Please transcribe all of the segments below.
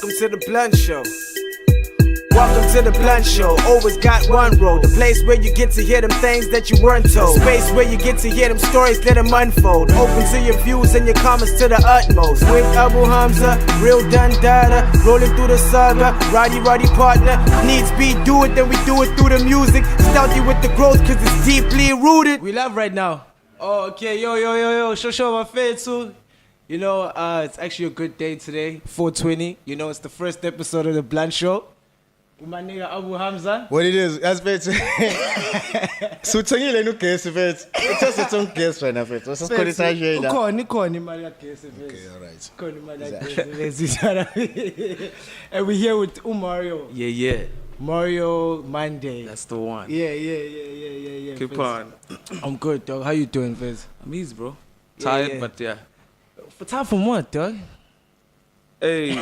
Welcome to the Blunt Show. Welcome to the Blunt Show. Always got one road. The place where you get to hear them things that you weren't told. Space where you get to hear them stories, let them unfold. Open to your views and your comments to the utmost. With Abu Hamza, real done data. Rolling through the saga, Roddy partner. Needs be do it, then we do it through the music. Stealthy with the growth cause it's deeply rooted. We love right now. Oh, okay, yo, show my face too. You know, it's actually a good day today, 420. You know, it's the first episode of the Blunt Show. With my nigga Abu Hamza. What it is, that's better. So tengile no guess it. It's just its own guess right now, Fetch. What's this called it here? Khona imali ya guess. Okay, all right. Khona imali ya guess. And we're here with Mario. Yeah. Mario Monday. That's the one. Yeah. Keep on. I'm good, dog. How you doing, Fizz? I'm easy, bro. Tired, yeah. but yeah. For time from what, dog? Hey,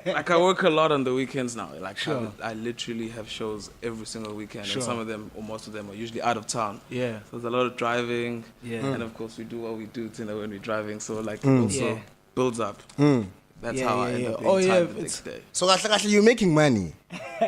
like I work a lot on the weekends now. Like Sure. I literally have shows every single weekend, Sure. and some of them, or most of them, are usually out of town. Yeah. So there's a lot of driving. Yeah. And of course we do what we do, you know, when we're driving. So like it also Yeah. builds up. That's how I end up being tired the next day. So actually you're making money.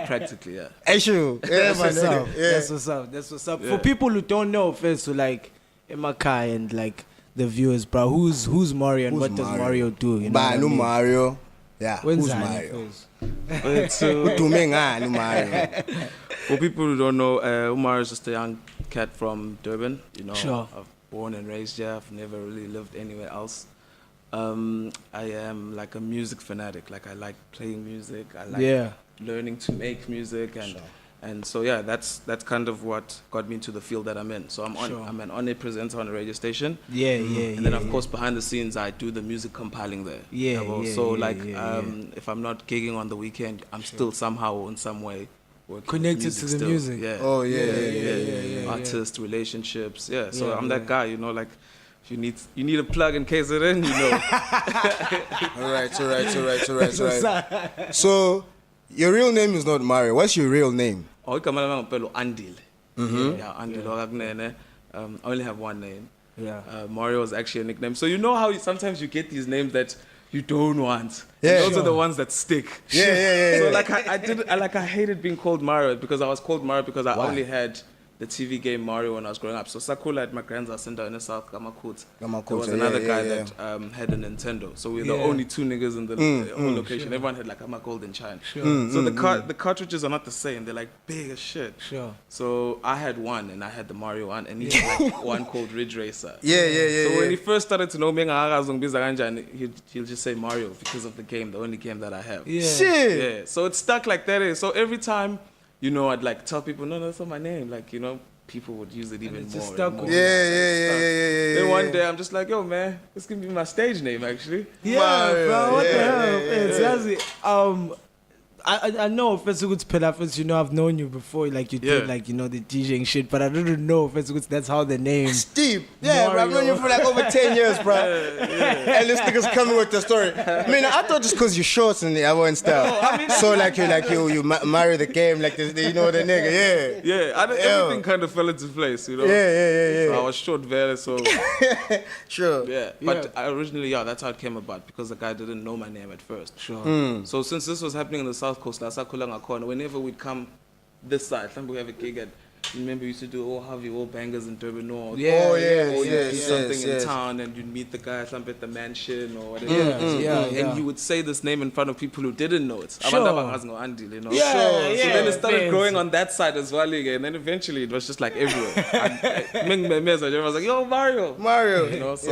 Practically, yeah. Hey, sure. Yeah, That's man. what's up. Yeah. That's what's up. Yeah. For people who don't know, Fizz, so like Makai and like the viewers, bro, who's Mario and Who's what does Mario? Mario do? You know Bah, what I no mean? Mario. Yeah, When's who's that, Mario? Fizz? So Utumenga, no Mario. for people who don't know, Umar is just a young cat from Durban. You know, Sure. I've born and raised here. I've never really lived anywhere else. I am like a music fanatic. Like I like playing music. I like learning to make music, and so yeah, that's kind of what got me into the field that I'm in. So I'm an on-air presenter on a radio station. And then of course behind the scenes I do the music compiling there. If I'm not gigging on the weekend, I'm still somehow in some way working Connected with to the still. music. Yeah. Oh, yeah. Artist relationships. Yeah. So Yeah, I'm that guy, you know, like if you need a plug in case it in, you know. All right. So your real name is not Mario. What's your real name? Oh, igama lami ngempela Andile. Yeah, Andile okakunene. I only have one name. Yeah. Mario is actually a nickname. So you know how sometimes you get these names that you don't want. Yeah. Those are the ones that stick. Yeah. So like I hated being called Mario because I was called Mario because I only had the TV game Mario when I was growing up. So Sakula at my grand's center in the South, Gamakut. There was another guy that had a Nintendo. So we were the only two niggas in the whole location. Sure. Everyone had like a golden shine. Sure. So the cartridges are not the same. They're like big as shit. Sure. So I had one and I had the Mario one and he had like one called Ridge Racer. Yeah. So when he first started to know me, he'll just say Mario because of the game, the only game that I have. Yeah. Shit. Yeah. So it's stuck like that. So every time, you know, I'd like tell people, no, that's not my name. Like, you know, people would use it even more. just stuck and more. with Yeah. Then one day I'm just like, yo, man, this can be my stage name, actually. Yeah, Mario, bro, what the yeah, hell? It's I know Officer Goods Pelafis, you know, I've known you before, like you did, like, you know, the DJing shit, but I didn't know Officer Goods, that's how the name. Steve. Yeah, bro, I've known you for like over 10 years, bro. And this nigga's coming with the story. I mean, I thought just because you're short and the other and stuff. So like you marry the game, like you know the nigga, Everything kind of fell into place, you know. Yeah. So I was short there, so Sure. yeah. But originally, that's how it came about because the guy didn't know my name at first. Sure. So since this was happening in the South Coast, whenever we'd come this side, we have a gig at. Remember, we used to do Harvey Bangers in Durban North. Oh yeah. Or you'd do something in town and you'd meet the guy at the mansion or whatever. And you would say this name in front of people who didn't know it. Sure. You know? Yeah, So then it started growing on that side as well again. And then eventually it was just like everywhere. Everyone was like, yo, Mario. You know, so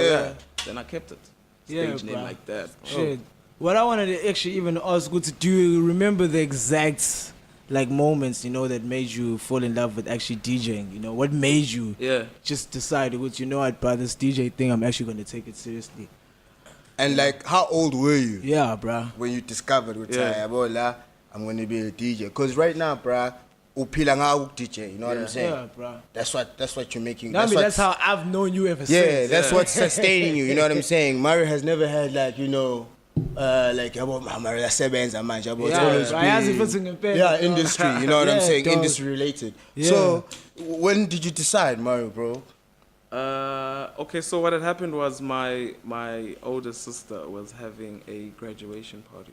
then I kept it. Stage name like that. Shit. What I wanted to actually even ask, do you remember the exact like moments, you know, that made you fall in love with actually DJing? You know, what made you just decide, you know what, by this DJ thing, I'm actually going to take it seriously? And like, how old were you? Yeah, bruh. When you discovered, I'm going to be a DJ. Because right now, bruh, upila nga DJ, you know what I'm saying? Yeah, bruh. That's what you're making. That's how I've known you ever since. Yeah, that's what's sustaining you, you know what I'm saying? Mario has never had like, you know, like about Mario Sebenza manje about industry, you know what I'm saying? Industry related. So when did you decide, Mario, bro? Okay, so what had happened was my older sister was having a graduation party.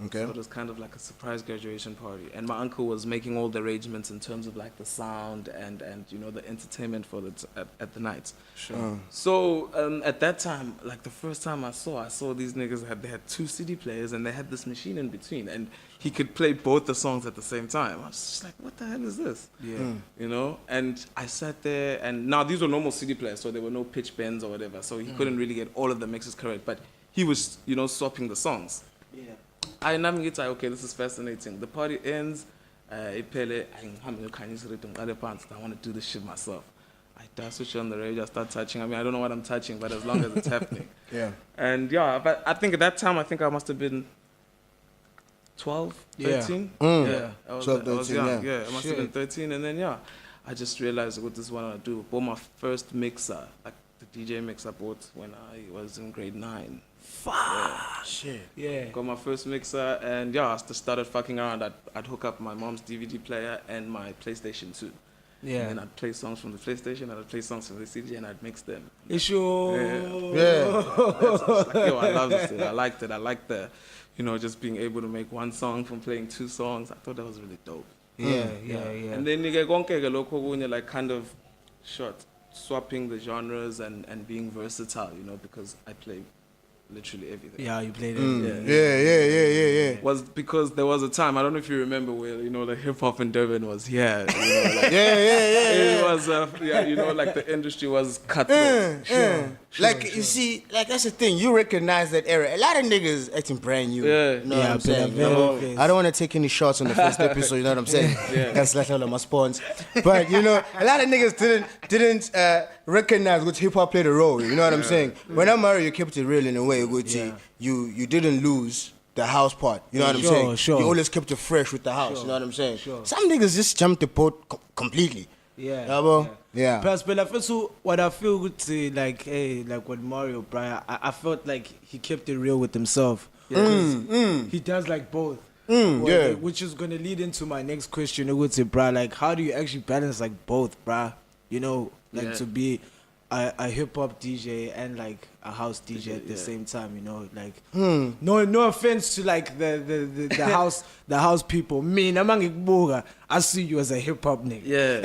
Okay. So it was kind of like a surprise graduation party. And my uncle was making all the arrangements in terms of like the sound and you know, the entertainment for at the nights. Sure. So at that time, like the first time I saw these niggas they had 2 CD players and they had this machine in between, and he could play both the songs at the same time. I was just like, what the hell is this? Yeah. You know, and I sat there, and now these were normal CD players, so there were no pitch bends or whatever, so he couldn't really get all of the mixes correct, but he was, you know, swapping the songs. Yeah. I like, okay, this is fascinating. The party ends, I want to do this shit myself. I switch on the radio, I start touching. I mean, I don't know what I'm touching, but as long as it's happening. Yeah. And yeah, but I think at that time, I must have been 12, 13. Yeah. I was 12, 13, young. yeah. I must have been 13. And then, yeah, I just realized what this is what I want to do. Bought my first mixer, like the DJ mixer I bought when I was in grade 9. Fuck. Shit. Yeah. Got my first mixer, and yeah, I started fucking around. I'd hook up my mom's DVD player and my PlayStation 2. Yeah. And then I'd play songs from the PlayStation, I'd play songs from the CD, and I'd mix them. Sure. Yeah. Like, yo, I love this thing. I liked it. I liked the, you know, just being able to make one song from playing 2 songs. I thought that was really dope. Yeah. And then you get when you're like kind of swapping the genres and being versatile, you know, because I play literally everything. Yeah, you played it. Yeah. Was because there was a time, I don't know if you remember, where, you know, the hip hop in Durban was here. You know, like, it was, you know, like the industry was cutthroat. Like, you see, like, that's the thing. You recognize that era. A lot of niggas acting brand new. Yeah. You know what I'm saying? Yeah, I don't want to take any shots on the first episode, you know what I'm saying? Yeah. That's like all of my spawns. But, you know, a lot of niggas didn't recognize what hip-hop played a role, you know what I'm saying? When I'm married, you kept it real in a way, Gucci. You didn't lose the house part, you know what I'm saying? Sure. You always kept it fresh with the house, you know what I'm saying? Sure. Some niggas just jumped the boat completely. Yeah. Yeah. Plus, but what I feel good to like, hey, like with Mario, Brian, I felt like he kept it real with himself. Yeah. He does like both. Yeah. Which is gonna lead into my next question. I would say, bruh, like, how do you actually balance like both, bruh? You know, like to be a hip hop DJ and like a house DJ at the same time, you know, like no offense to like the house people. Me, I see you as a hip hop nigga. Yeah.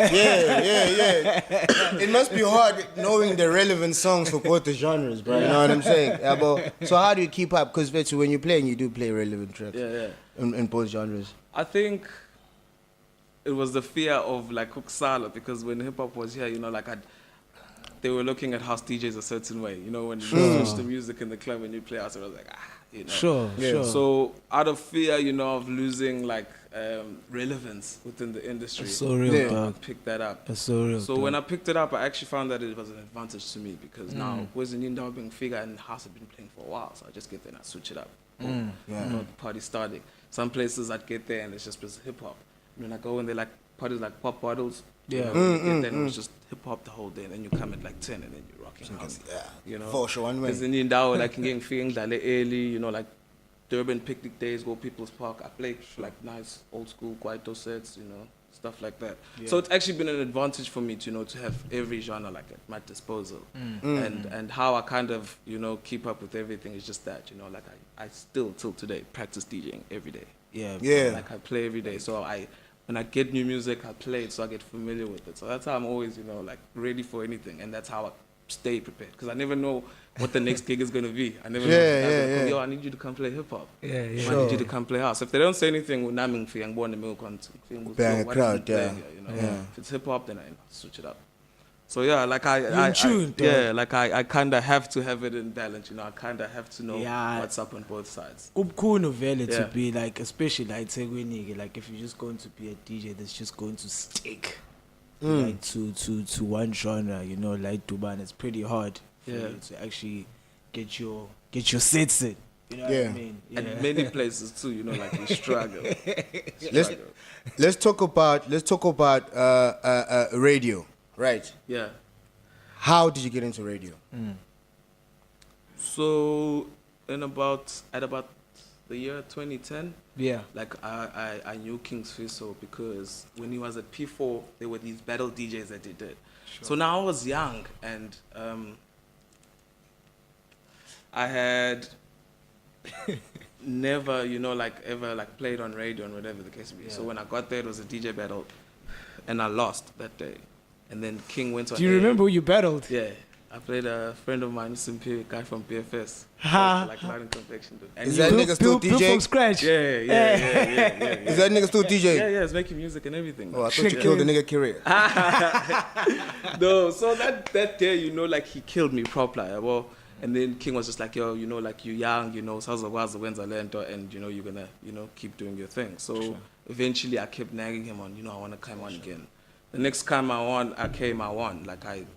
It must be hard knowing the relevant songs for both the genres, bro. You know what I'm saying? Yeah, but, so how do you keep up? Because when you're playing, you do play relevant tracks. In both genres. I think it was the fear of like Kuksala, because when hip hop was here, you know, like they were looking at house DJs a certain way, you know, when you switch the music in the club and you play out, so I was like, you know. Sure. So out of fear, you know, of losing like relevance within the industry, It's so real, I dog. picked that up. It's so real. So when I picked it up, I actually found that it was an advantage to me, because now was the new being figure and house had been playing for a while, so I just get there and I switch it up. Boom. You know, the party starting. Some places I'd get there and it's just hip hop. And then I go and they like parties like pop bottles. Yeah. You know, you get there and it's just hip hop the whole day, and then you come at like 10 and then you're rocking house. You know, For sure, one way. because then you know, like getting feeling early, you know, like Durban picnic days, go People's Park. I play like nice old school Kwaito sets, you know, stuff like that. So it's actually been an advantage for me to, you know, to have every genre like at my disposal. And how I kind of, you know, keep up with everything is just that, you know, like I still till today practice DJing every day. Yeah. Like I play every day. So when I get new music, I play it so I get familiar with it. So that's how I'm always, you know, like ready for anything, and that's how I stay prepared, because I never know what the next gig is going to be. I never know. Yo, I need you to come play hip hop. I need you to come play house. If they don't say anything, what is crowd, playing here, you know? If it's hip hop, then I switch it up. So yeah, like I kind of have to have it in balance, you know. I kind of have to know what's up on both sides. To be like, especially like if you're just going to be a DJ that's just going to stick like to one genre, you know, like Duban, it's pretty hard for you to actually get your sets in. You know what I mean? And many places too, you know, like we struggle. Let's talk about radio. Right. Yeah. How did you get into radio? So at about the year 2010, like I knew King's Fiso, because when he was at P4, there were these battle DJs that he did. So now I was young, and I had never, ever played on radio and whatever the case may be. So when I got there, it was a DJ battle, and I lost that day. And then King went on. Do you remember who you battled? Yeah. I played a friend of mine, a guy from BFS. Like light and convection. And is that nigga still DJ? From scratch. Yeah. Is that nigga still DJ? Yeah, he's making music and everything. Oh, I thought you killed the nigga career. No, so that day, he killed me proper. Well, and then King was just like, yo, you're young, so and you're gonna, keep doing your thing. So eventually I kept nagging him on, I wanna come on again. The next time I won. I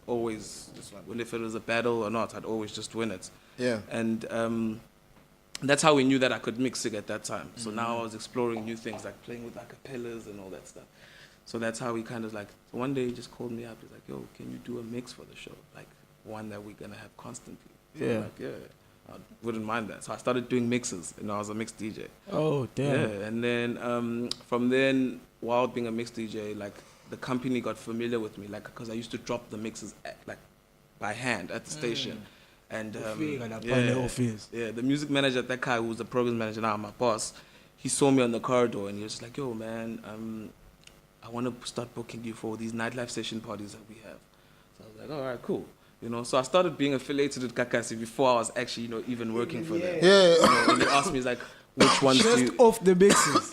always, if it was a battle or not, I'd always just win it. Yeah. And that's how we knew that I could mix it at that time. So now I was exploring new things, like playing with acapellas and all that stuff. So that's how we kind of one day he just called me up. He's like, yo, can you do a mix for the show? One that we're going to have constantly. So yeah. I wouldn't mind that. So I started doing mixes, I was a mixed DJ. Oh, damn. Yeah, and then from then, while being a mixed DJ, the company got familiar with me, because I used to drop the mixes by hand at the station. And the music manager, that guy who was the program manager now, my boss, he saw me on the corridor and he was like, yo man, I want to start booking you for these nightlife session parties that we have. So I was like, all right, cool. So I started being affiliated with Kakasi before I was actually, even working for them. Yeah. And he asked me, he's like, which one do you... off the mixes.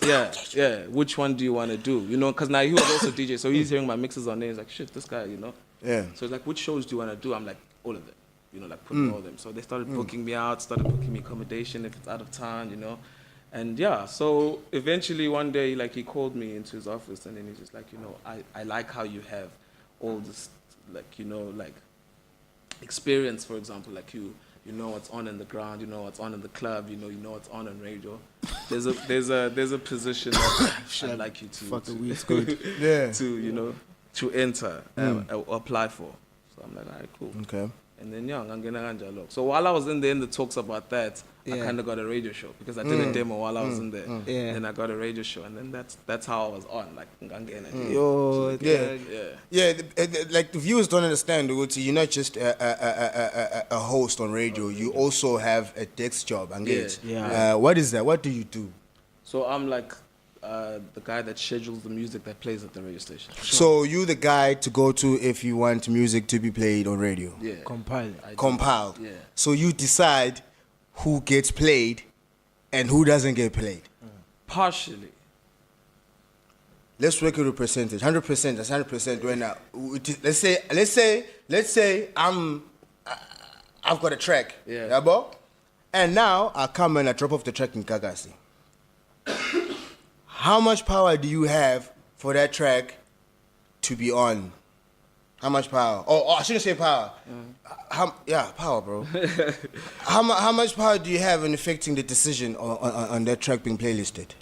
Yeah. Which one do you want to do? Because now he was also DJ, so he's hearing my mixes on there. He's like, shit, this guy, Yeah. So he's like, which shows do you want to do? I'm like, all of them. Putting all of them. So they started booking me out, started booking me accommodation if it's out of town, And so eventually one day, he called me into his office and then he's just like, I like how you have all this, experience, for example, you know what's on in the ground, you know what's on in the club, you know what's on radio. There's a position that I'd like you to enter or apply for. So I'm like, all right, cool. Okay. And then so while I was in there in the talks about that, I kind of got a radio show because I did a demo while I was in there. Then I got a radio show, and then that's how I was on, the viewers don't understand, Uguti, you're not just a host on radio. You also have a desk job. What is that? What do you do? So I'm the guy that schedules the music that plays at the radio station. So you the guy to go to if you want music to be played on radio? Yeah. Compiled. Yeah. So you decide who gets played and who doesn't get played? Partially. Let's work with a percentage. 100%, that's 100% right now. Let's say I've got a track. Yeah. And now I come and I drop off the track in Kagasi. How much power do you have for that track to be on? How much power? Oh, I shouldn't say power. Power, bro. how much power do you have in affecting the decision on that track being playlisted?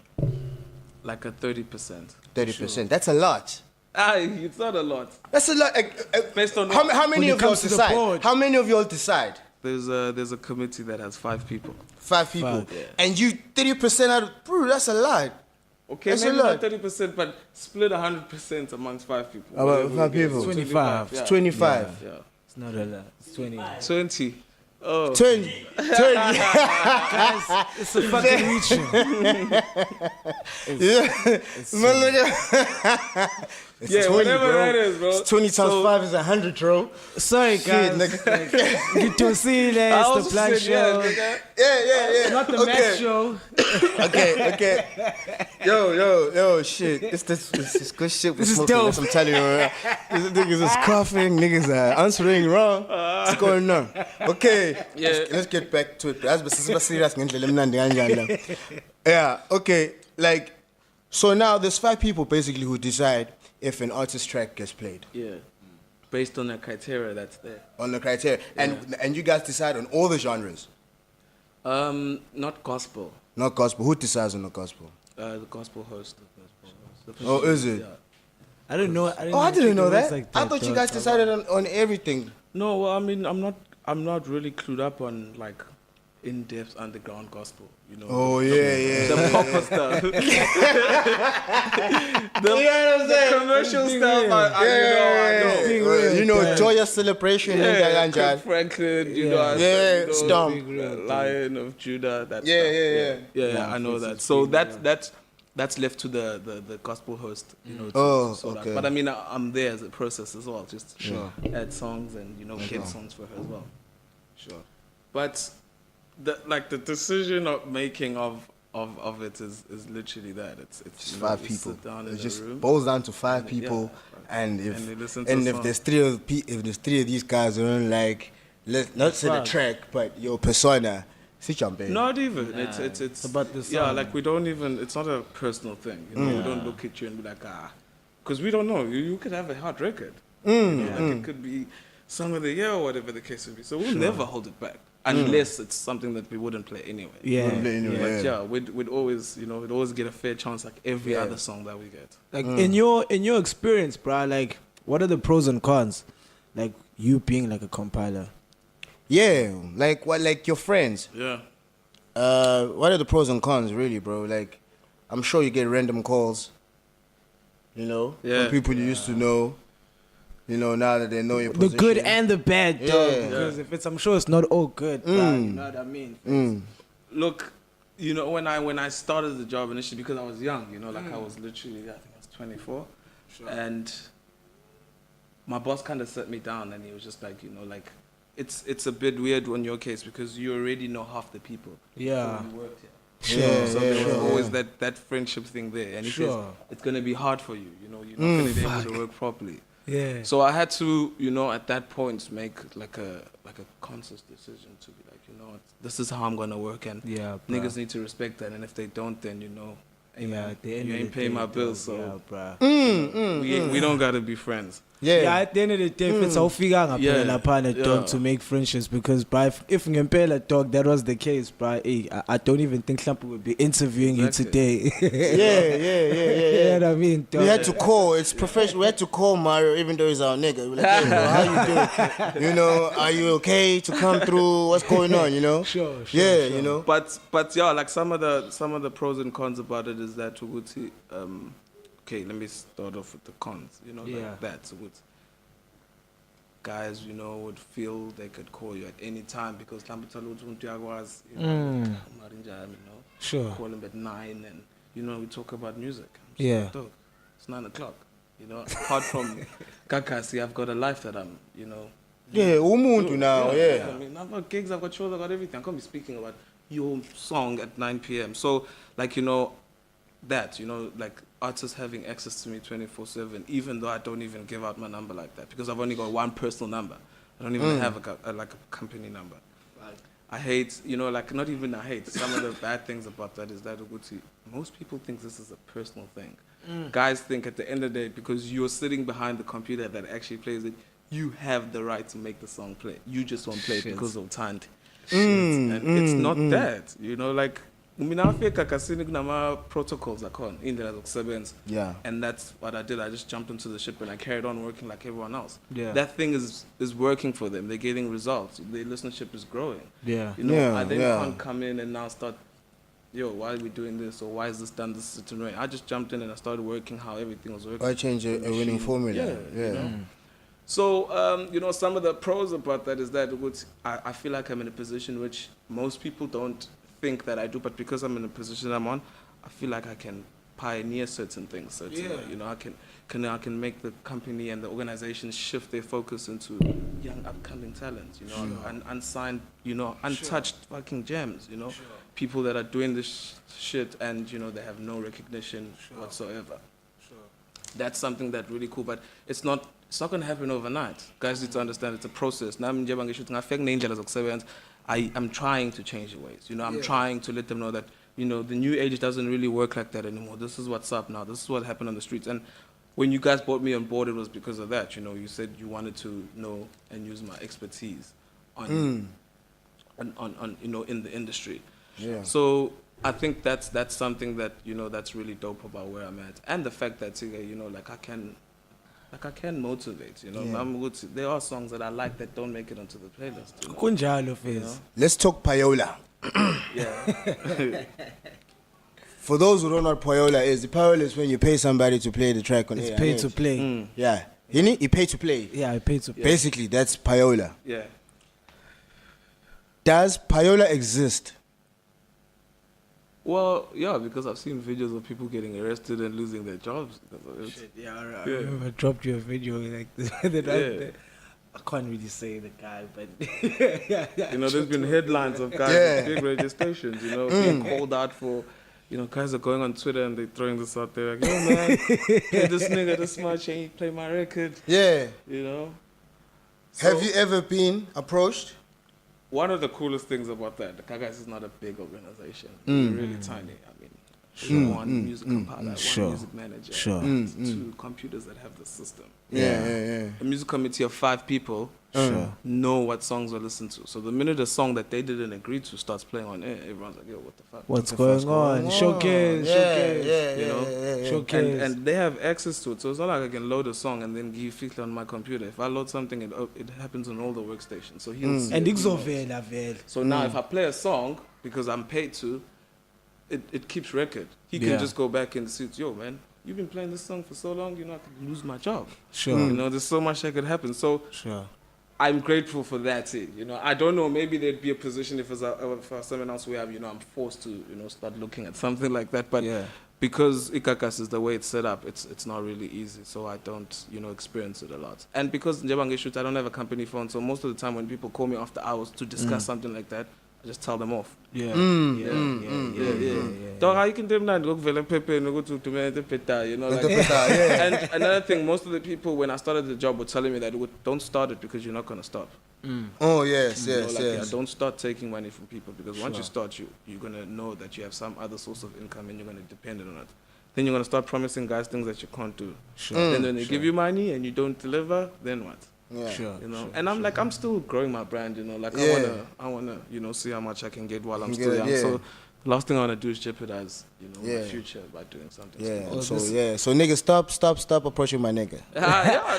Like a 30%. 30%. Sure. That's a lot. It's not a lot. That's a lot. Based on how many of y'all decide? How many of y'all decide? There's a committee that has 5 people. 5 people. 5, yeah. And you 30% out of... Bro, that's a lot. Okay, that's maybe not 30%, but split 100% amongst 5 people. About 5 people? 25. It's 25. Yeah. It's not a lot. It's 20. 20. Oh. 20. Guys, it's a fucking reach. It's yeah, 20, whatever bro. that is, bro. It's 20 times 5 is 100, bro. Sorry, guys. Get to see that. It's the Black Show. Yeah. Not the Max Show. Okay. Yo, shit. It's this good shit. This is dope. I'm telling you, man. These niggas is coughing. Niggas are answering wrong. What's going on? Okay. Yeah. Let's get back to it. Yeah, okay. So now there's 5 people basically who decide if an artist track gets played. Yeah. Based on the criteria that's there. On the criteria. And you guys decide on all the genres? Not gospel. Not gospel. Who decides on the gospel? The gospel host. Oh, is it? Yeah. I didn't know. I didn't know that. I thought you guys decided on everything. No, well, I mean, I'm not really clued up on in-depth underground gospel, you know. Oh, the proper stuff. the commercial stuff, I know. Joyous celebration. Kirk Franklin, you know, Stomp. Lion of Judah, that stuff. I know that. So that's left to the gospel host, you know, to sort out. But I mean, I'm there as a process as well, just to add songs and, you know, get songs for her as well. Sure. But the decision of making of it is literally that. It's just 5 people. Sit down it just room, boils down to 5 people, and if there's 3 of these guys who don't like, not say the track, but your persona. Not even. It's about the song. Yeah, like we don't even. It's not a personal thing. You know, we don't look at you and be like, because we don't know. You could have a hot record. You know, like it could be Song of the Year or whatever the case would be. So we'll never hold it back unless it's something that we wouldn't play anyway. We'd always, you know, we'd always get a fair chance, like every other song that we get. Like in your experience, bro, like what are the pros and cons? Like you being like a compiler. Yeah, like your friends. Yeah. What are the pros and cons, really, bro? Like, I'm sure you get random calls. You know, from people you used to know. You know, now that they know your position. The good and the bad, dog. Because I'm sure it's not all good, bro. You know what I mean? Look, you know, when I started the job initially, because I was young, you know, like I was literally, I think I was 24, and my boss kind of set me down, and he was just like, you know, like. It's a bit weird on your case because you already know half the people. Yeah. You worked here. So there was always that friendship thing there. And he says, it's going to be hard for you. You know, you're not going to be able to work properly. Yeah. So I had to, you know, at that point make like a conscious decision to be like, you know, this is how I'm going to work. And niggas need to respect that. And if they don't, then, you know, you ain't paying my bills. So we don't got to be friends. Yeah, at the end of the day, it's all figuring upon a dog to make friendships because, bro, if Ngempela dog, that was the case, bro. I don't even think Sample would be interviewing you today. Yeah. You know what I mean? Dog? We had to call. It's professional. We had to call Mario, even though he's our nigga. We're like, hey, bro, how you doing? You know, are you okay to come through? What's going on? You know? Sure. You know. But yeah, like some of the pros and cons about it is that Uguti, okay, let me start off with the cons. You know, like that. So guys, you know, would feel they could call you at any time because was, you know, sure. Call him at 9 and, you know, we talk about music. Yeah. Dog, it's 9 o'clock. You know, apart from Kakasi, I've got a life that I'm, you know. Yeah, umuntu now, I mean, I've got gigs, I've got shows, I've got everything. I can't be speaking about your song at 9 p.m. So, like, you know, that, you know, like artists having access to me 24/7, even though I don't even give out my number like that because I've only got one personal number. I don't even have a company number. I hate, you know, like not even I hate. Some of the bad things about that is that most people think this is a personal thing. Guys think at the end of the day, because you're sitting behind the computer that actually plays it, you have the right to make the song play. You just won't play it because of time. And it's not that, you know, like. Protocols and that's what I did. I just jumped into the ship and I carried on working like everyone else. That thing is working for them. They're getting results. The listenership is growing. You know, I then can't come in and now start, why are we doing this, or why is this done this certain way? I just jumped in and I started working how everything was working. I changed a winning formula. You know? So, you know, some of the pros about that is that I feel like I'm in a position which most people don't think that I do, but because I'm in a position I'm on, I feel like I can pioneer certain things. You know, I can make the company and the organization shift their focus into young upcoming talent, you know, unsigned, you know, untouched fucking gems, you know, people that are doing this shit and, you know, they have no recognition whatsoever. That's something that's really cool, but it's not going to happen overnight. Guys need to understand it's a process. I'm trying to change the ways. You know, I'm trying to let them know that, you know, the new age doesn't really work like that anymore. This is what's up now. This is what happened on the streets. And when you guys brought me on board, it was because of that. You know, you said you wanted to know and use my expertise on you know, in the industry. So I think that's something that, you know, that's really dope about where I'm at. And the fact that, you know, like I can motivate, you know. There are songs that I like that don't make it onto the playlist. You know? Let's talk payola. Yeah. For those who don't know what payola is, the payola is when you pay somebody to play the track on It's air. pay to play. Yeah. You pay to play. Yeah, I pay to play. Basically, that's payola. Yeah. Does payola exist? Well, yeah, because I've seen videos of people getting arrested and losing their jobs. Shit, yeah, I remember I dropped you a video like that. I can't really say the guy, but you know, there's been headlines of guys at big radio stations, you know, being called out for, you know, guys are going on Twitter and they're throwing this out there, like, yo man, pay this nigga this much and he play my record. Yeah. You know. Have you ever been approached? One of the coolest things about that, the Kagas is not a big organization. We're really tiny. I mean, there's one music compiler, one music manager, 2 computers that have the system. Yeah. A music committee of 5 people know what songs are listened to. So the minute a song that they didn't agree to starts playing on air, everyone's like, yo, what the fuck? What's going on? Showcase. You know? Showcase. And they have access to it. So it's not like I can load a song and then give feedback on my computer. If I load something, it happens on all the workstations. So he'll see And it, it's So now if I play a song, because I'm paid to, it keeps record. He can just go back and see, yo, man, you've been playing this song for so long, you know, I could lose my job. Sure. You know, there's so much that could happen. So I'm grateful for that. You know, I don't know, maybe there'd be a position if for someone else we have, you know, I'm forced to, you know, start looking at something like that. But because Ikakas is the way it's set up, it's not really easy. So I don't, you know, experience it a lot. And because Njabange Shoot, I don't have a company phone, so most of the time when people call me after hours to discuss something like that, I just tell them off. Yeah. Dog, how you can do that? Go to Pepe and go to Peta, you know. Like, and another thing, most of the people when I started the job were telling me that don't start it because you're not gonna stop. Oh yes, You know, like, yeah, don't start taking money from people because once you start, you're gonna know that you have some other source of income and you're gonna depend on it. Then you're gonna start promising guys things that you can't do. Then when they give you money and you don't deliver, then what? You know, and I'm still growing my brand, you know, like I wanna, you know, see how much I can get while I'm still young. So the last thing I wanna do is jeopardize, you know, my future by doing something. So nigga, stop approaching my nigga.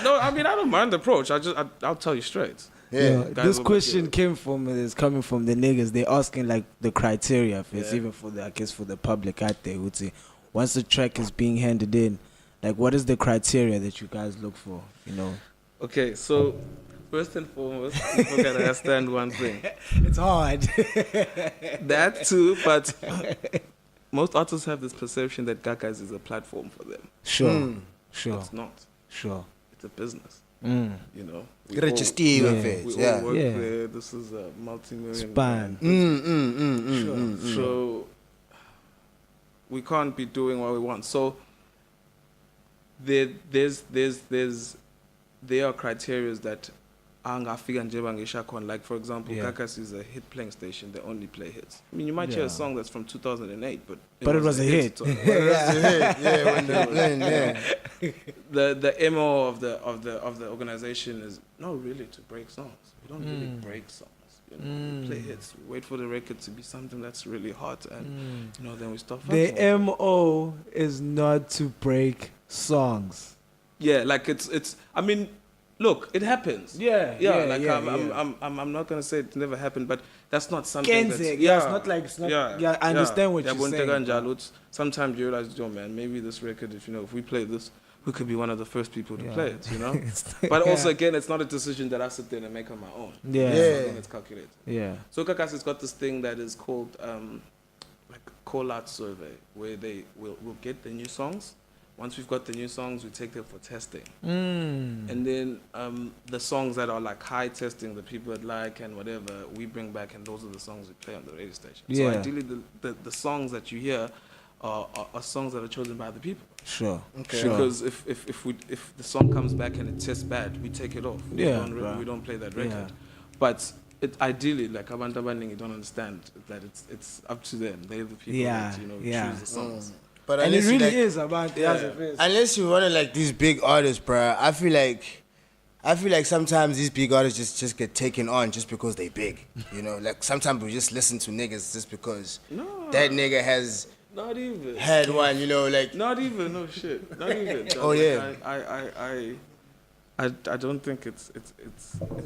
No, I mean I don't mind the approach. I'll tell you straight. This question is coming from the niggas. They're asking like the criteria for it's even for the, I guess, for the public out there who'd say once the track is being handed in, like what is the criteria that you guys look for, you know? Okay, so first and foremost, people gotta understand one thing. It's hard. That too, but most artists have this perception that Gagas is a platform for them. Sure. It's not. It's a business. You know, we all work there. This is a multi-million span. So we can't be doing what we want. So there are criteria that angafika nje bangisha khona. Like for example, Gagas is a hit playing station. They only play hits. I mean, you might hear a song that's from 2008, but it was a hit. The MO of the organization is not really to break songs. We don't really break songs. You know, we play hits. We wait for the record to be something that's really hot, and you know, then we stop. The MO is not to break songs. Yeah, like it's. I mean, look, it happens. I'm not gonna say it never happened, but that's not something. It's not like it's not. I understand what you're saying. Sometimes you realize, yo, man, maybe this record, if we play this, we could be one of the first people to play it, you know. But also, again, it's not a decision that I sit there and make on my own. It's calculated. So Kakas has got this thing that is called like call-out survey, where we'll get the new songs. Once we've got the new songs, we take them for testing. And then the songs that are like high testing, the people that like and whatever, we bring back, and those are the songs we play on the radio station. So ideally, the songs that you hear are songs that are chosen by the people. Because if the song comes back and it tests bad, we take it off. We don't play that record. But ideally, like Abantu Abaningi, you don't understand that it's up to them. They're the people that choose the songs. But and it really is about unless you want like these big artists, bro. I feel like sometimes these big artists just get taken on just because they big. You know, like sometimes we just listen to niggas just because that nigga has not even had one. You know, like not even no shit. Not even. Oh yeah. I don't think it's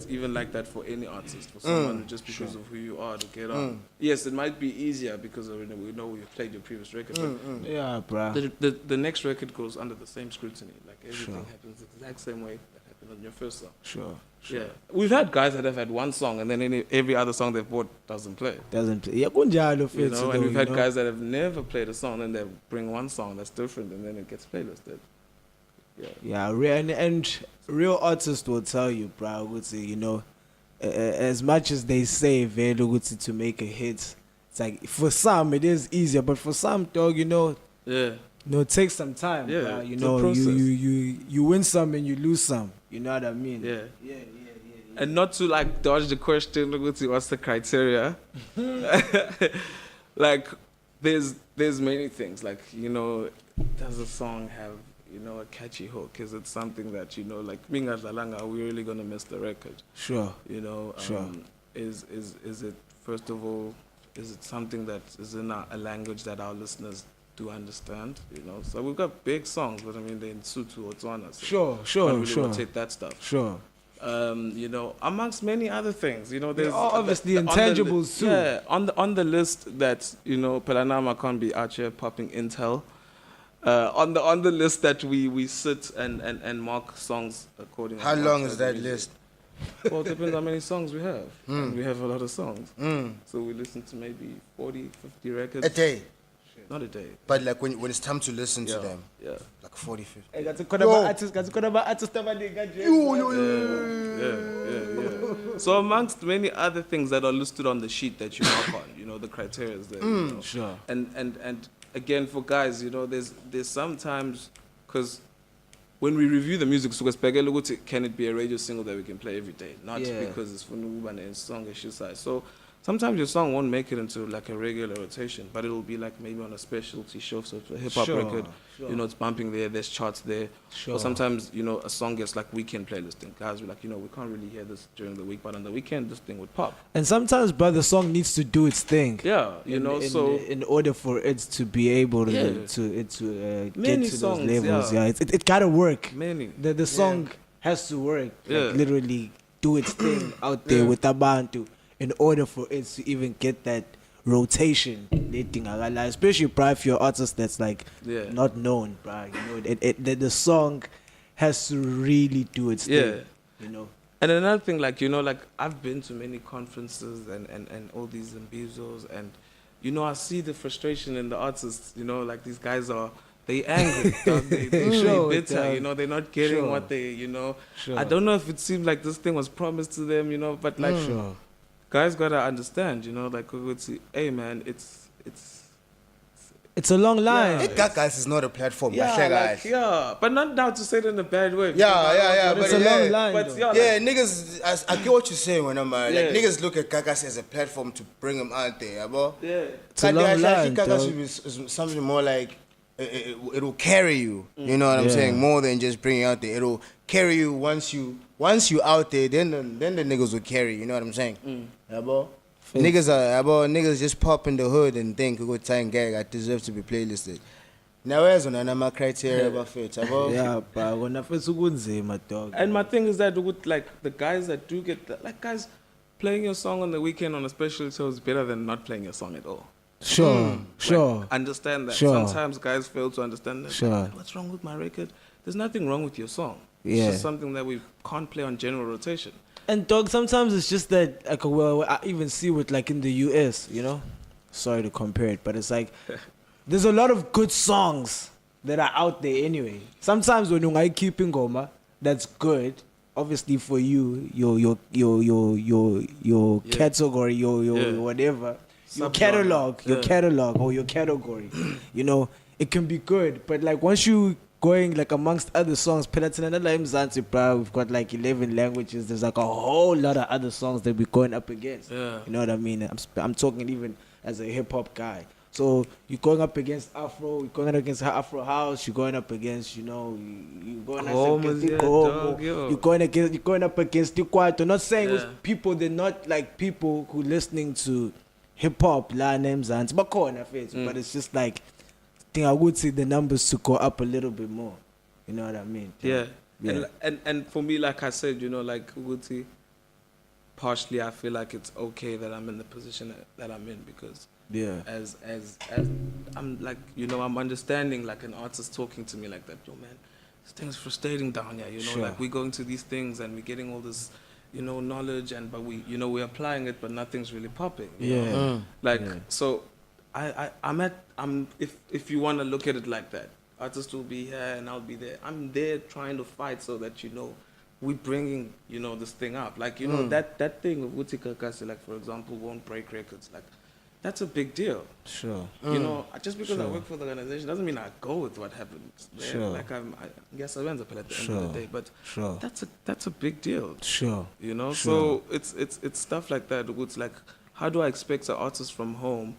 even like that for any artist, for someone just because of who you are to get on. Yes, it might be easier because of, we know you've played your previous record, but yeah, bro. The next record goes under the same scrutiny. Like everything happens the exact same way that happened on your first song. Sure. Yeah, we've had guys that have had one song and then every other song they've bought doesn't play. Yeah, and we've had guys that have never played a song and they bring one song that's different and then it gets playlisted. Yeah, and real artists will tell you, bro, as much as they say to make a hit, it's like for some it is easier, but for some, dog, it takes some time. Yeah, you win some and you lose some. You know what I mean? Yeah. And not to like dodge the question, what's the criteria? Like, there's many things. Like, does a song have a catchy hook? Is it something that like Minga Zalanga, are we really gonna miss the record? Sure. Sure. Is it, first of all, is it something that is in a language that our listeners do understand? So we've got big songs, but I mean they're in Sutu or Tswana. So sure. Rotate that stuff. Sure. Amongst many other things, there's obviously intangibles too. Yeah, on the list that Pelanama can't be out here popping intel. On the list that we sit and mark songs according. How long is that list? Well, it depends how many songs we have. We have a lot of songs. So we listen to maybe 40, 50 records. A day? Not a day. But like when it's time to listen to them. Yeah. Like 40, 50. Hey, that's a Yeah. So amongst many other things that are listed on the sheet that you mark on, the criteria is there. Sure. And again, for guys, there's sometimes, because when we review the music, can it be a radio single that we can play every day? Not because it's for Nuban and song side. So sometimes your song won't make it into like a regular rotation, but it'll be like maybe on a specialty show, so it's a hip hop record. It's bumping there, there's charts there. Or sometimes, a song gets like weekend playlisting. Guys be like, we can't really hear this during the week, but on the weekend this thing would pop. And sometimes, bro, the song needs to do its thing. Yeah, in order for it to be able to get to songs, those levels. Yeah, it gotta work. Many. The song has to work. Like, literally do its thing out there with Abantu in order for it to even get that rotation. Especially if you're an artist that's like not known, bro. The song has to really do its thing. And another thing, like I've been to many conferences and all these Mbizos, and I see the frustration in the artists. Like these guys they angry, they bitter. They're not getting what they. I don't know if it seemed like this thing was promised to them. But like. Guys gotta understand, hey man, it's a long line. Guys is not a platform. But not now to say it in a bad way. But it's a long line. But niggas, I get what you're saying when I'm like niggas look at Gagas as a platform to bring them out there, bro. Yeah, it's a long line. I think Gagas should be something more like it'll carry you. You know what I'm saying? More than just bringing out there. It'll carry you once you out there. Then the niggas will carry. You know what I'm saying? Niggas just pop in the hood and think go time gag I deserve to be playlisted. Now where's on my criteria about fit? But when I feel my dog. And my thing is that with like the guys that do get that, like guys playing your song on the weekend on a special show is better than not playing your song at all. Sure. Understand that. Sometimes guys fail to understand that. Like, what's wrong with my record? There's nothing wrong with your song. It's just something that we can't play on general rotation. And dog, sometimes it's just that I even see with like in the US, sorry to compare it, but it's like there's a lot of good songs that are out there anyway. Sometimes when you're keeping goma, that's good. Obviously for you, your category, your whatever, your catalog or your category, it can be good. But like once you going like amongst other songs, we've got like 11 languages. There's like a whole lot of other songs that we're going up against. You know what I mean? I'm talking even as a hip hop guy. So you're going up against Afro, you're going up against Afro House, you're going up against, you're going up against Ikwaito. Not saying with people, they're not like people who listening to hip hop, la names and but it's just like I would say the numbers to go up a little bit more. You know what I mean? Yeah. And for me, like I said, like Uguti, partially I feel like it's okay that I'm in the position that I'm in because as I'm like, I'm understanding like an artist talking to me like that, yo man, this thing's frustrating down here, like we're going to these things and we're getting all this, knowledge but we're applying it but nothing's really popping. So I'm if you want to look at it like that, artists will be here and I'll be there. I'm there trying to fight so that we're bringing this thing up. Like that thing of Utika Kasi, like for example, won't break records. Like that's a big deal. Sure. Just because I work for the organization doesn't mean I go with what happens. There. Like I guess I end up at the end of the day, but that's a big deal. Sure. So it's stuff like that. It's like, how do I expect an artist from home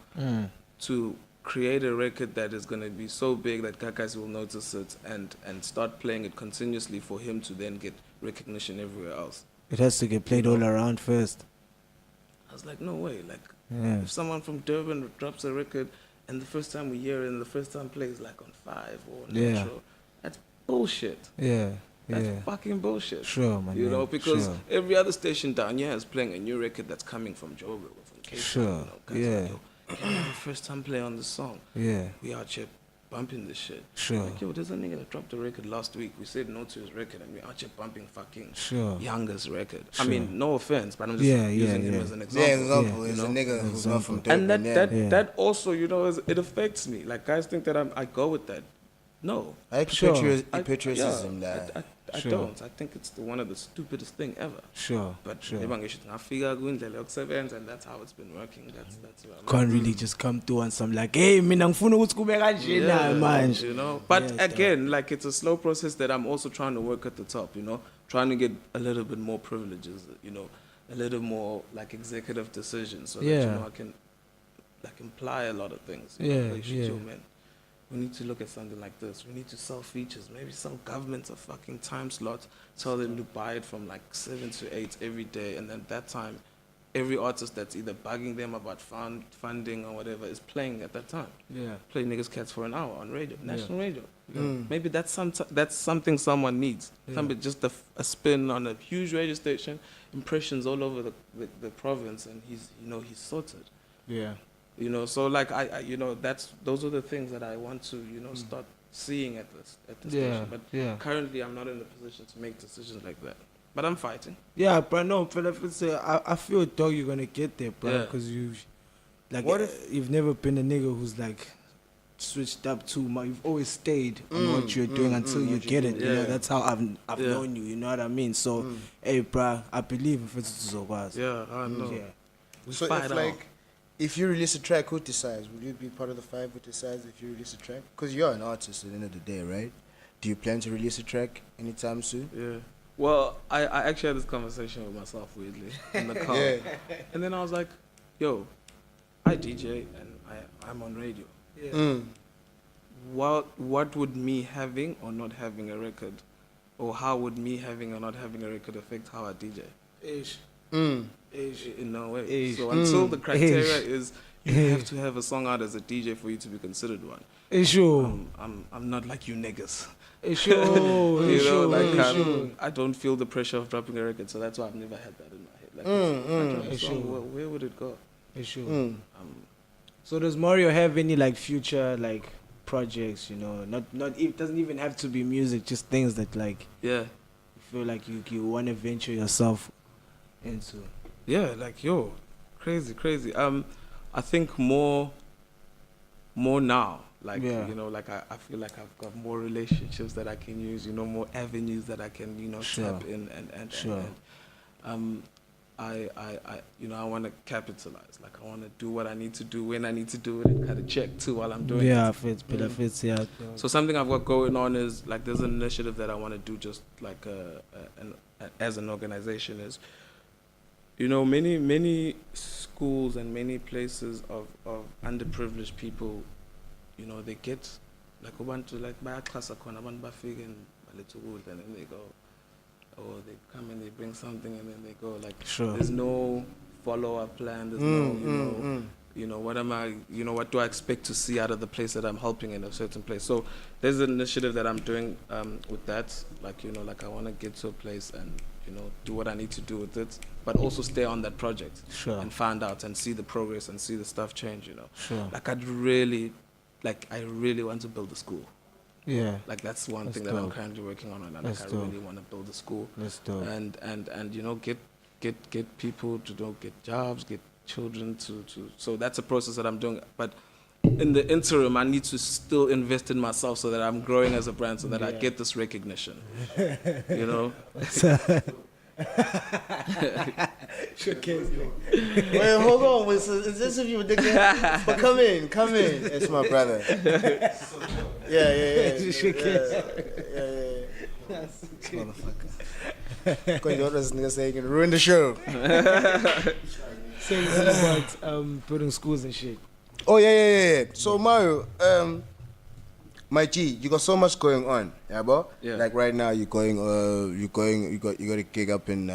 to create a record that is going to be so big that Kakas will notice it and start playing it continuously for him to then get recognition everywhere else? It has to get played all around first. I was like, no way. Like, if someone from Durban drops a record and the first time we hear it and the first time plays like on 5 or Metro, that's bullshit. That's fucking bullshit. Sure, man. Because every other station down here is playing a new record that's coming from Joburg or from Cape Town. Can I have a first time play on this song? We out here bumping this shit. Like, yo, there's a nigga that dropped a record last week. We said no to his record and we out here bumping fucking Younger's record. I mean, no offense, but I'm just using him as an example. Is a nigga who's not from Durban. And that also, it affects me. Like, guys think that I go with that. No. I like patriotism that. I don't. I think it's one of the stupidest thing ever. But maybe I figure and that's how it's been working. That's what I'm can't really just come through on some like, hey, mina ngifuna ukuthi kube kanje na manje. But again, like it's a slow process that I'm also trying to work at the top, trying to get a little bit more privileges, a little more like executive decisions so that I can like imply a lot of things. Man. We need to look at something like this. We need to sell features. Maybe some governments a fucking time slot, tell them to buy it from like 7 to 8 every day. And then that time, every artist that's either bugging them about funding or whatever is playing at that time. Play Niggas Cats for an hour on radio, national radio. Maybe that's something someone needs. Somebody just a spin on a huge radio station, impressions all over the province, and he's sorted. So like those are the things that I want to start seeing at the station. But currently I'm not in a position to make decisions like that. But I'm fighting. Yeah, but no, I feel dog you're gonna get there, bro, because you've never been a nigga who's like switched up too much. You've always stayed on what you're doing until you get it. That's how I've known you. You know what I mean? So, hey, bro, I believe if it's Zogaz. I know. We so fight if you release a track, who decides? Will you be part of the 5 who decides if you release a track? Because you're an artist at the end of the day, right? Do you plan to release a track anytime soon? Yeah. Well, I actually had this conversation with myself weirdly in the car. And then I was like, yo, I DJ and I'm on radio. What would me having or not having a record, or how would me having or not having a record affect how I DJ? In no way. So until the criteria is you have to have a song out as a DJ for you to be considered one. I'm not like you niggas. I don't feel the pressure of dropping a record, so that's why I've never had that in my head. Like, if I drop a song, where would it go? So does Mario have any like future like projects? Not it doesn't even have to be music, just things that like you feel like you want to venture yourself into. Crazy. I think more now. Like like I feel like I've got more relationships that I can use, more avenues that I can, tap in and I want to capitalize. Like I want to do what I need to do when I need to do it and kind of check too while I'm doing it. So something I've got going on is like there's an initiative that I want to do just like as an organization is. Many schools and many places of underprivileged people, they get like abantu like bayaxhasa khona abantu bafike and baletha ukudla and then they go, or they come and they bring something and then they go. Like there's no follow-up plan. There's no You know, what do I expect to see out of the place that I'm helping in a certain place? So there's an initiative that I'm doing with that. Like, you know, like I want to get to a place and, you know, do what I need to do with it, but also stay on that project and find out and see the progress and see the stuff change, you know. Like I really want to build a school. Yeah. Like that's one thing that I'm currently working on right now. Like I really want to build a school. That's dope. And you know, get people to get jobs, get children to so that's a process that I'm doing. But in the interim, I need to still invest in myself so that I'm growing as a brand, so that I get this recognition. You know. Wait, hold on. Is this if you dickhead? But come in. It's my brother. Yeah. Motherfucker. Because you're just nigga saying you can ruin the show. Saying about building schools and shit. Oh yeah. So Mario, my G, you got so much going on, yeah, bro. Yeah. Like right now, you got a gig up in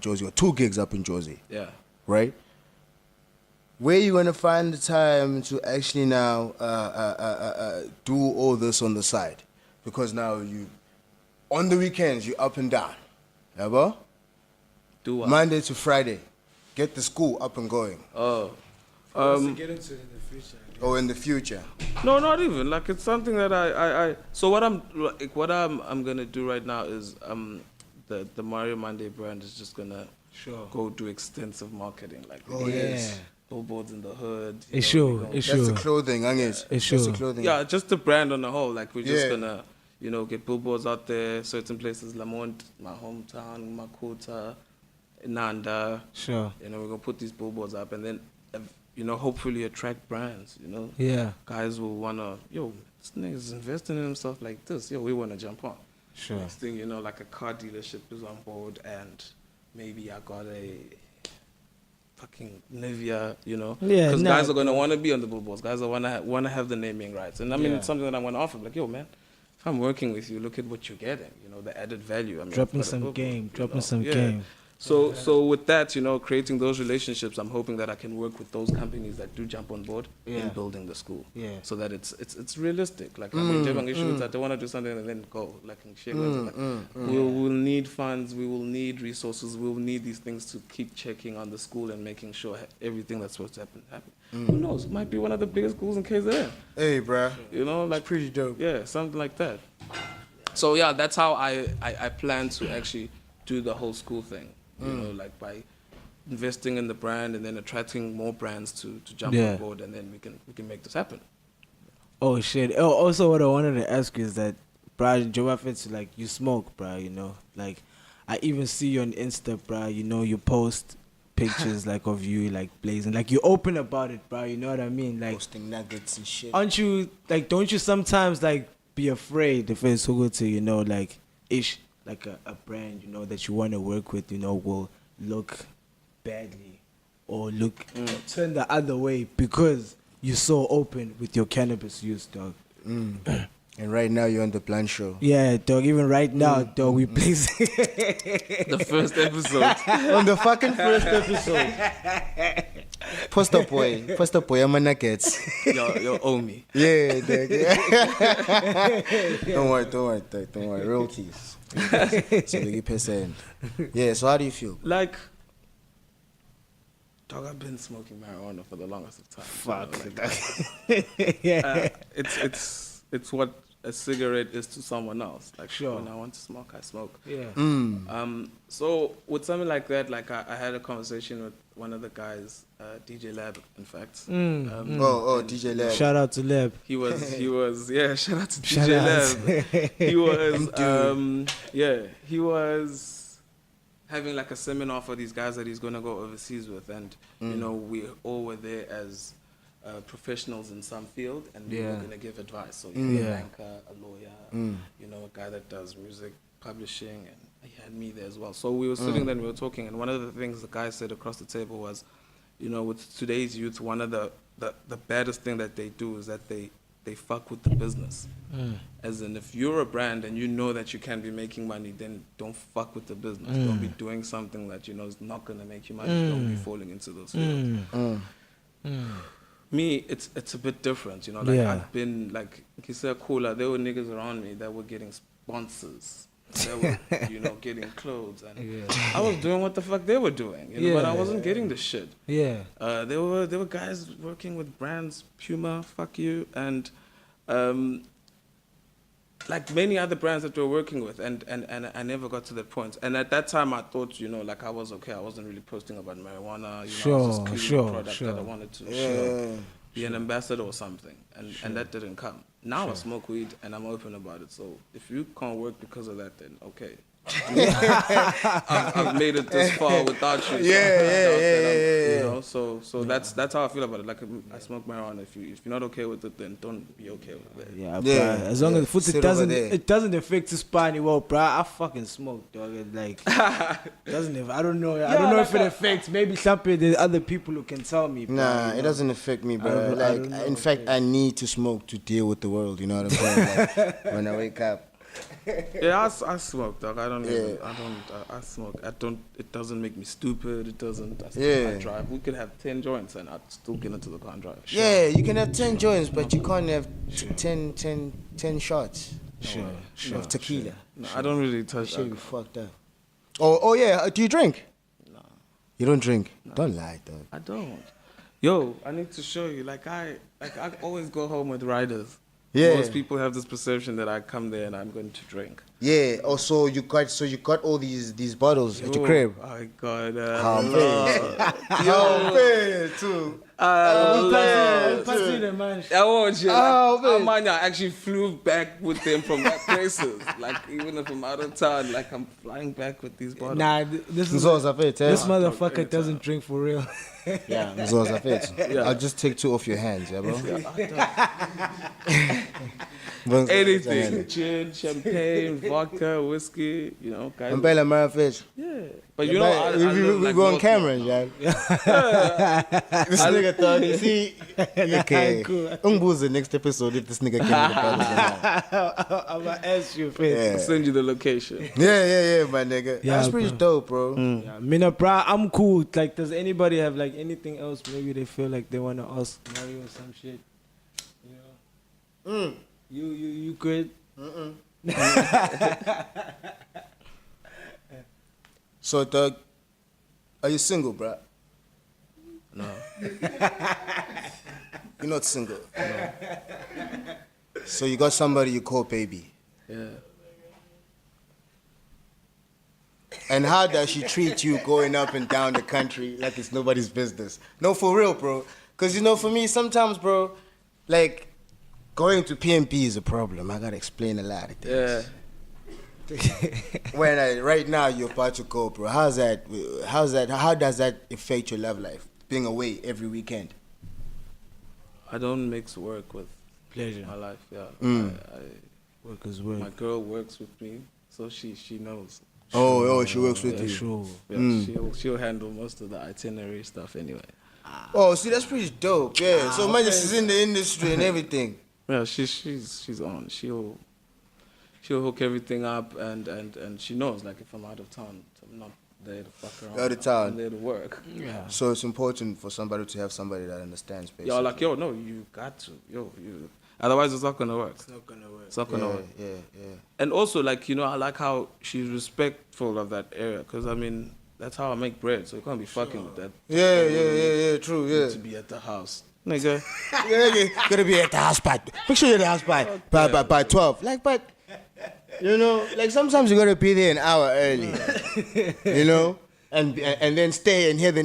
Jersey, or 2 gigs up in Jersey. Yeah. Right. Where you gonna find the time to actually now do all this on the side? Because now you, on the weekends, you up and down, yeah, bro. Do what? Monday to Friday, get the school up and going. Oh. To get into it in the future. Or in the future. No, not even. Like it's something that I so what I'm gonna do right now is the Mario Monday brand is just gonna go do extensive marketing. Like billboards in the hood. It's That's the clothing, It's That's the clothing. Yeah, just the brand on the whole. Like we're just gonna, you know, get billboards out there, certain places, Lamont, my hometown, Makota, Nanda. Sure. You know, we're gonna put these billboards up and then you know, hopefully attract brands, you know. Yeah. Guys will wanna, this nigga's investing in himself like this. We wanna jump on. Sure. Next thing you know, like a car dealership is on board and maybe I got a fucking Nivea, you know. Yeah. Because guys are gonna wanna be on the billboards. Guys are wanna have the naming rights. And I mean it's something that I wanna offer. Like, man, if I'm working with you, look at what you're getting, you know, the added value. I mean, dropping some game. So with that, you know, creating those relationships, I'm hoping that I can work with those companies that do jump on board in building the school. Yeah. So that it's realistic. Like I don't want to do something and then go. We'll need funds, we will need resources, we will need these things to keep checking on the school and making sure everything that's supposed to happen. Who knows? It might be one of the biggest schools in KZN. Hey, bruh. You know, like it's pretty dope. Yeah, something like that. So yeah, that's how I plan to actually do the whole school thing. You know, like by investing in the brand and then attracting more brands to jump on board, and then we can make this happen. Oh shit! Oh, also what I wanted to ask you is that, bro, Joe, like you smoke, bro. You know, like I even see you on Insta, bro. You know, you post pictures like of you like blazing, like you open about it, bro. You know what I mean? Like posting nuggets and shit. Aren't you like? Don't you sometimes like be afraid if it's so good to like like a brand, you know, that you want to work with, you know, will look badly or look turn the other way because you're so open with your cannabis use, dog. And right now you're on the Plan Show. Yeah, dog. Even right now, dog, we play the first episode. On the fucking first episode. Poster boy, I'm a nuggets. Yo, owe me. Yeah, dog. Don't worry. Royalties. So they get percent. Yeah, so how do you feel? Like, dog, I've been smoking marijuana for the longest of time. Fuck. It's what a cigarette is to someone else. Like, sure. When I want to smoke, I smoke. Yeah. So with something like that, like I had a conversation with one of the guys, DJ Lab, in fact. DJ Lab. Shout out to Lab. He was shout out to DJ Lab. He was having like a seminar for these guys that he's gonna go overseas with, and you know, we all were there as professionals in some field, and we were gonna give advice. So you know, a banker, a lawyer, you know, a guy that does music publishing, and he had me there as well. So we were sitting there and we were talking, and one of the things the guy said across the table was, you know, with today's youth, one of the baddest thing that they do is that they fuck with the business. As in, if you're a brand and you know that you can be making money, then don't fuck with the business. Don't be doing something that you know is not gonna make you money. Don't be falling into those fields. Me, it's a bit different, you know. Like I've been like you said, cooler. There were niggas around me that were getting sponsors. They were, you know, getting clothes, and I was doing what the fuck they were doing, you know, but I wasn't getting the shit. Yeah. There were guys working with brands, Puma, fuck you, and like many other brands that we were working with, and I never got to that point. And at that time, I thought, you know, like I was okay. I wasn't really posting about marijuana. You know, I was just cleaning the product that I wanted to be an ambassador or something, and that didn't come. Now I smoke weed and I'm open about it. So if you can't work because of that, then okay. I've made it this far without you. You know, so that's how I feel about it. Like I smoke marijuana. If you're not okay with it, then don't be okay with it. As long as it doesn't affect the spine, well, bro. I fucking smoke, dog. It, like doesn't. I don't know. I don't know if it affects. Maybe something. There's other people who can tell me. Bro, nah, it doesn't affect me, bro. Like in fact, I need to smoke to deal with the world. You know what I'm saying? Like, when I wake up. Yeah, I smoke, dog. I smoke. It doesn't make me stupid. It doesn't. I drive. We could have 10 joints and I'd still get into the car and drive. Sure. Yeah, you can have 10 joints, but you can't have 10 shots. Of tequila. Sure. No, I don't really touch that. You fucked up. Oh yeah. Do you drink? No. You don't drink? No. Don't lie, dog. I don't. Yo, I need to show you. Like I always go home with riders. Yeah. Most people have this perception that I come there and I'm going to drink. Yeah. Also, you got all these bottles at your crib. I got too. I actually flew back with them from that places. Like even if I'm out of town, like I'm flying back with these bottles. Nah, this motherfucker doesn't drink for real. Yeah, I'll just take 2 off your hands, yeah, bro. Anything, gin, champagne, vodka, whiskey, you know. Yeah, but you know, we go on camera, yeah. This nigga thought, you see, okay, Umbu's the next episode if this nigga came with the bottles. I'm gonna ask you, I'll send you the location. Yeah, my nigga. That's pretty dope, bro. Yeah, Mina, bro, I'm cool. Like, does anybody have like anything else? Maybe they feel like they wanna ask Mario some shit. You know? You good? So, Doug, are you single, bro? No. You're not single. No. So you got somebody you call baby. Yeah. And how does she treat you going up and down the country like it's nobody's business? No, for real, bro. Because, you know, for me, sometimes, bro, like, going to PMP is a problem. I gotta explain a lot of things. Yeah. Right now you're about to go, bro. How does that affect your love life? Being away every weekend. I don't mix work with pleasure. My life, yeah. Work is work. My girl works with me, so she knows. She works with you. Sure. Yeah, she'll handle most of the itinerary stuff anyway. Oh, see, that's pretty dope. Yeah. So imagine she's in the industry and everything. Yeah, she's on. She'll hook everything up and she knows, like, if I'm out of town, I'm not there to fuck around. Out of town. I'm there to work. Yeah. So it's important for somebody to have somebody that understands, basically. No, you got to. Otherwise it's not gonna work. It's not gonna work. Yeah. And also, like, you know, I like how she's respectful of that area, because I mean, that's how I make bread, so you can't be fucking with that. Yeah, true, yeah. To be at the house. Nigga. Gotta be at the house by, make sure you're at the house by 12. Like, but, you know, like sometimes you gotta be there an hour early, you know, and then stay and hear the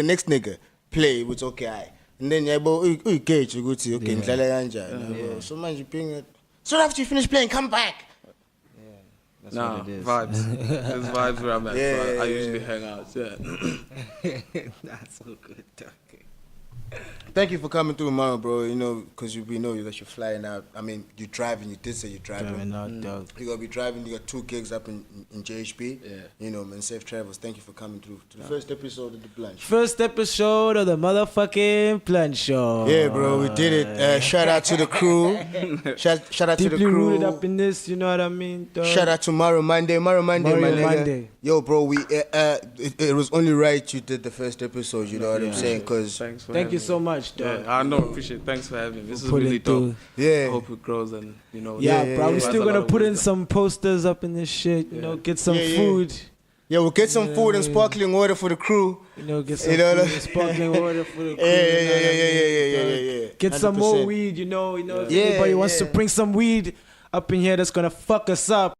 next nigga play, which okay, and then you gauge, you go to, okay, sometimes you ping it. So after you finish playing, come back. That's what it is. Vibes. There's vibes where I'm at. So I usually hang out. Yeah. That's so good, okay. Thank you for coming through, Mama, bro. You know, because we know that you're flying out. I mean, you're driving. You did say you're driving. Driving out, dog. You're going to be driving. You got 2 gigs up in JHP. Yeah. You know, man, safe travels. Thank you for coming through to the first episode of The Blunt. First episode of the motherfucking Blunt Show. Yeah, bro, we did it. Shout out to the crew. Shout out to the crew. Deeply rooted up in this, you know what I mean, dog? Shout out to Mario Monday, my nigga. Yo, bro, it was only right you did the first episode, you know what I'm saying? Because thank you you so much, dog. Yeah, I know, appreciate it. Thanks for having me. This is really dope. Yeah. I hope it grows and, you know. Yeah, bro. We're still gonna put in some posters up in this shit, you know, get some food. Yeah, we'll get some food and sparkling water for the crew. You know, get some food and sparkling water for the crew. Yeah. Get some more weed, you know. If anybody wants to bring some weed up in here that's gonna fuck us up.